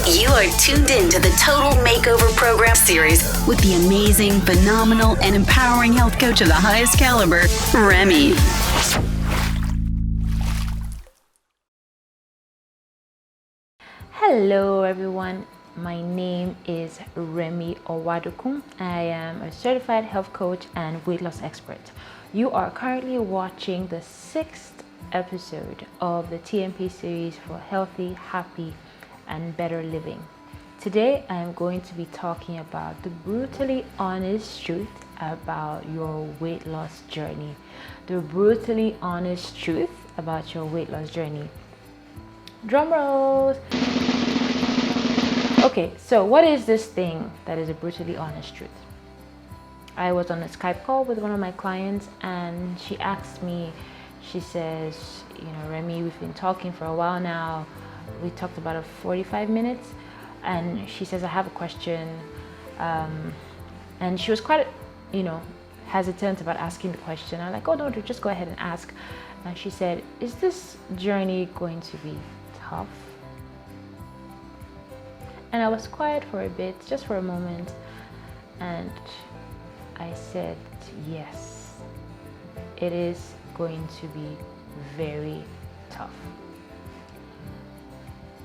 You are tuned in to the Total Makeover Program series with the amazing, phenomenal, and empowering health coach of the highest caliber, Remy. Hello everyone, my name is Remy Owadokun. I am a certified health coach and weight loss expert. You are currently watching the 6th episode of the TMP series for healthy, happy, and better living. Today I am going to be talking about the brutally honest truth about your weight loss journey. The brutally honest truth about your weight loss journey. Drum rolls! Okay, so what is this thing that is a brutally honest truth? I was on a Skype call with one of my clients and she asked me, she says, Remy, we've been talking for a while now. We talked about 45 minutes and she says, I have a question. And she was quite, hesitant about asking the question. I'm like, oh no, just go ahead and ask. And she said, is this journey going to be tough? And I was quiet for a bit, just for a moment, and I said, yes, it is going to be very tough.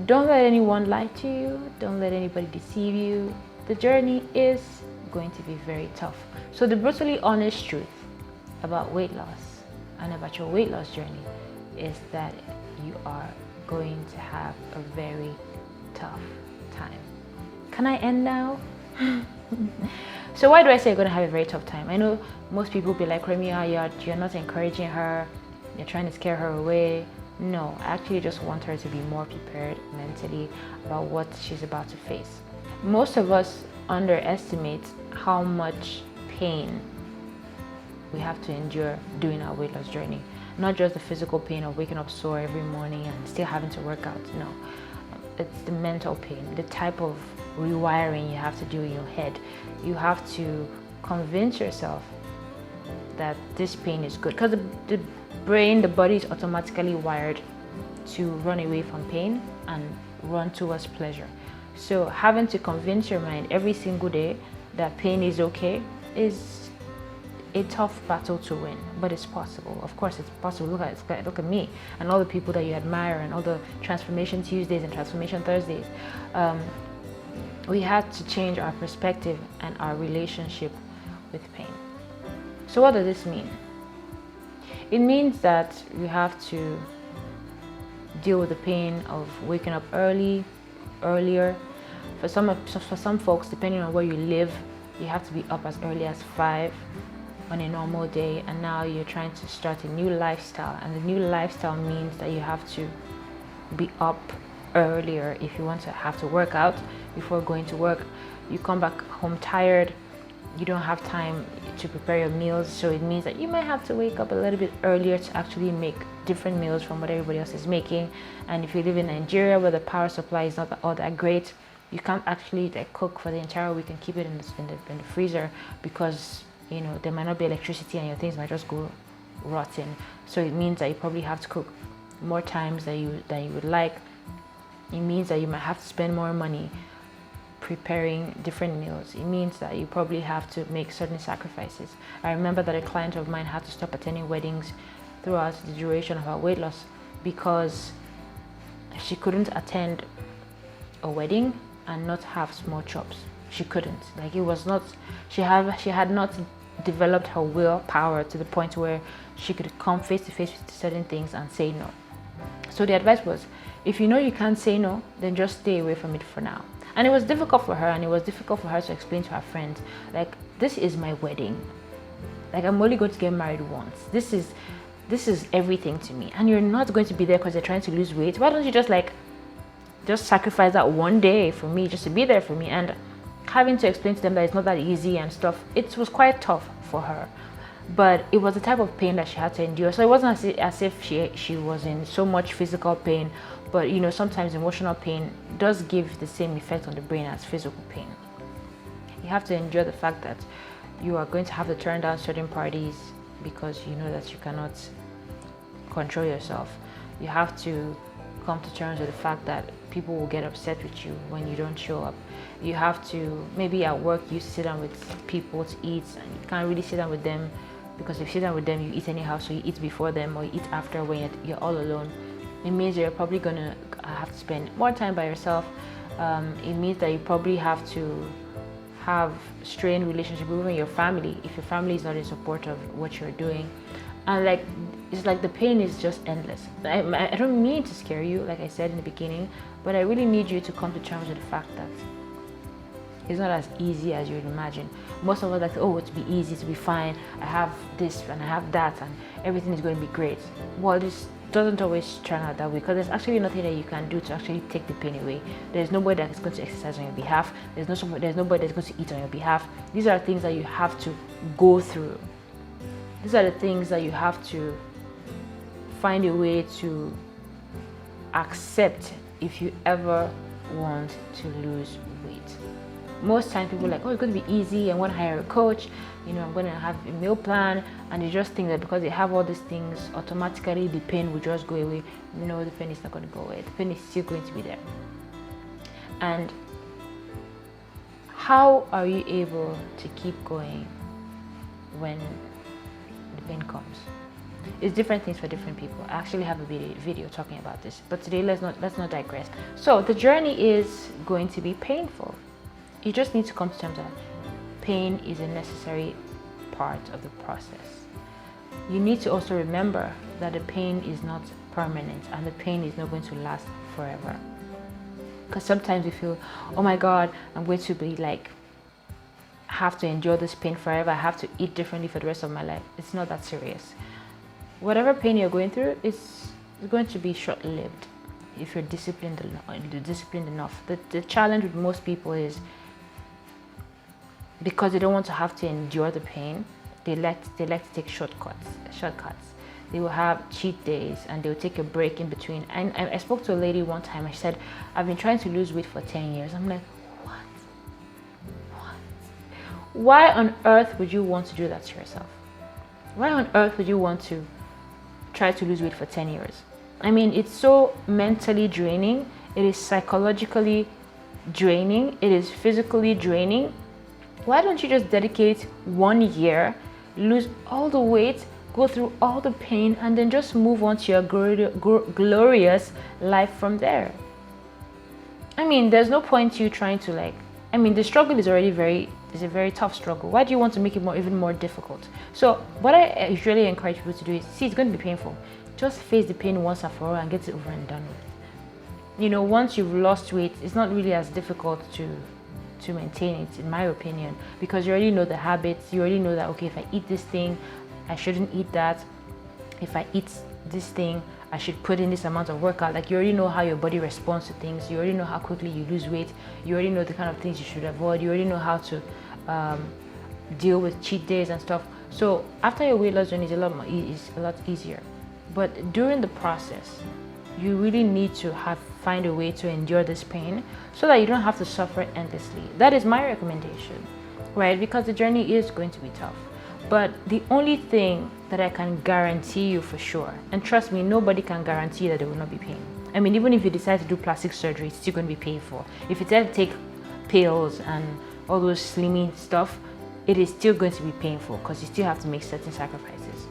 Don't let anyone lie to you, don't let anybody deceive you. The journey is going to be very tough. So the brutally honest truth about weight loss and about your weight loss journey is that you are going to have a very tough time. Can I end now? So why do I say you're going to have a very tough time? I know most people will be like, Remy, you're not encouraging her, you're trying to scare her away. No, I actually just want her to be more prepared mentally about what she's about to face. Most of us underestimate how much pain we have to endure during our weight loss journey. Not just the physical pain of waking up sore every morning and still having to work out. No, it's the mental pain, the type of rewiring you have to do in your head. You have to convince yourself that this pain is good, because the brain, the body is automatically wired to run away from pain and run towards pleasure. So having to convince your mind every single day that pain is okay is a tough battle to win, but it's possible. Of course it's possible. Look at me and all the people that you admire and all the Transformation Tuesdays and Transformation Thursdays. We had to change our perspective and our relationship with pain. So what does this mean? It means that you have to deal with the pain of waking up earlier. For some folks, depending on where you live, you have to be up as early as 5 on a normal day, and now you're trying to start a new lifestyle, and the new lifestyle means that you have to be up earlier if you want to have to work out before going to work. You come back home tired, you don't have time to prepare your meals, so it means that you might have to wake up a little bit earlier to actually make different meals from what everybody else is making. And if you live in Nigeria where the power supply is not all that great, you can't actually cook for the entire week and keep it in the freezer, because there might not be electricity and your things might just go rotten. So it means that you probably have to cook more times than you would like. It means that you might have to spend more money preparing different meals. It means that you probably have to make certain sacrifices. I remember that a client of mine had to stop attending weddings throughout the duration of her weight loss because she couldn't attend a wedding and not have small chops. She couldn't. It was not. She had not developed her willpower to the point where she could come face to face with certain things and say no. So the advice was, if you know you can't say no, then just stay away from it for now. And it was difficult for her, and it was difficult for her to explain to her friends, this is my wedding. I'm only going to get married once. This is everything to me. And you're not going to be there because you're trying to lose weight. Why don't you just sacrifice that one day for me, just to be there for me? And having to explain to them that it's not that easy and stuff, it was quite tough for her. But it was the type of pain that she had to endure. So it wasn't as if she was in so much physical pain, but sometimes emotional pain does give the same effect on the brain as physical pain. You have to endure the fact that you are going to have to turn down certain parties because you know that you cannot control yourself. You have to come to terms with the fact that people will get upset with you when you don't show up. You have to, maybe at work you sit down with people to eat and you can't really sit down with them, because if you sit down with them you eat anyhow, so you eat before them or you eat after when you're all alone. It means you're probably gonna have to spend more time by yourself. It means that you probably have to have strained relationship with your family if your family is not in support of what you're doing. And like, it's like the pain is just endless. I don't mean to scare you, like I said in the beginning, but I really need you to come to terms with the fact that it's not as easy as you would imagine. Most of us like, oh, it's be easy, to be fine, I have this and I have that and everything is going to be great. Well, this doesn't always turn out that way, because there's actually nothing that you can do to actually take the pain away. There's nobody that is going to exercise on your behalf. There's nobody that's going to eat on your behalf. These are things that you have to go through. These are the things that you have to find a way to accept if you ever want to lose weight. Most times people are like, oh, it's going to be easy, I want to hire a coach, I'm going to have a meal plan, and they just think that because they have all these things, automatically the pain will just go away. No, the pain is not going to go away. The pain is still going to be there. And how are you able to keep going when the pain comes? It's different things for different people. I actually have a video talking about this, but today let's not digress. So the journey is going to be painful. You just need to come to terms that pain is a necessary part of the process. You need to also remember that the pain is not permanent and the pain is not going to last forever. Because sometimes we feel, oh my God, I'm going to be like, have to endure this pain forever. I have to eat differently for the rest of my life. It's not that serious. Whatever pain you're going through is going to be short-lived if you're disciplined enough. The challenge with most people is, because they don't want to have to endure the pain, they like to take shortcuts. They will have cheat days and they'll take a break in between. And I spoke to a lady one time. She said, I've been trying to lose weight for 10 years. I'm like, what? Why on earth would you want to do that to yourself? Why on earth would you want to try to lose weight for 10 years? I mean, it's so mentally draining. It is psychologically draining. It is physically draining. Why don't you just dedicate 1 year, lose all the weight, go through all the pain, and then just move on to your glorious life from there? I mean, there's no point you trying to the struggle is already a very tough struggle. Why do you want to make it even more difficult? So what I usually encourage people to do is, see, it's going to be painful. Just face the pain once and for all and get it over and done with. Once you've lost weight, it's not really as difficult to maintain it, in my opinion, because you already know the habits. You already know that, okay, if I eat this thing, I shouldn't eat that. If I eat this thing, I should put in this amount of workout. Like, you already know how your body responds to things. You already know how quickly you lose weight. You already know the kind of things you should avoid. You already know how to deal with cheat days and stuff. So after your weight loss journey is a lot easier. But during the process, you really need to find a way to endure this pain so that you don't have to suffer endlessly. That is my recommendation, right? Because the journey is going to be tough. But the only thing that I can guarantee you for sure, and trust me, nobody can guarantee that there will not be pain. I mean, even if you decide to do plastic surgery, it's still going to be painful. If you decide to take pills and all those slimming stuff, it is still going to be painful because you still have to make certain sacrifices.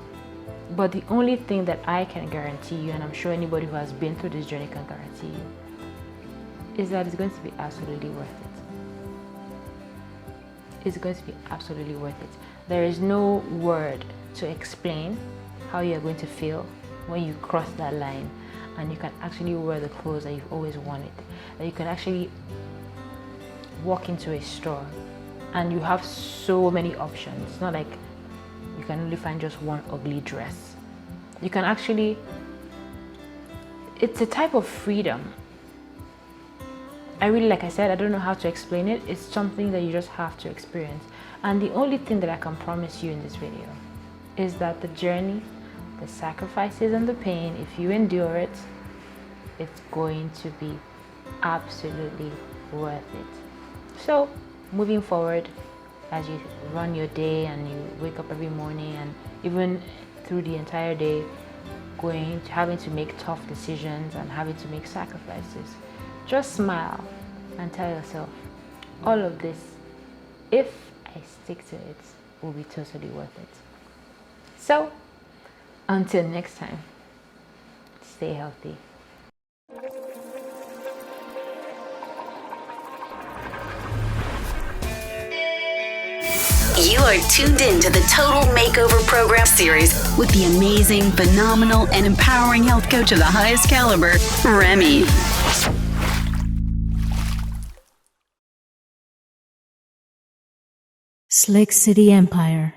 But the only thing that I can guarantee you, and I'm sure anybody who has been through this journey can guarantee you, is that it's going to be absolutely worth it. It's going to be absolutely worth it. There is no word to explain how you're going to feel when you cross that line and you can actually wear the clothes that you've always wanted. That you can actually walk into a store and you have so many options. It's not like you can only find just one ugly dress. You can actually, it's a type of freedom. Like I said, I don't know how to explain it. It's something that you just have to experience. And the only thing that I can promise you in this video is that the journey, the sacrifices and the pain, if you endure it, it's going to be absolutely worth it. So moving forward, as you run your day and you wake up every morning and even through the entire day, having to make tough decisions and having to make sacrifices, just smile and tell yourself, all of this, if I stick to it, will be totally worth it. So, until next time, stay healthy. You are tuned in to the Total Makeover Program series with the amazing, phenomenal, and empowering health coach of the highest caliber, Remy. Slick City Empire.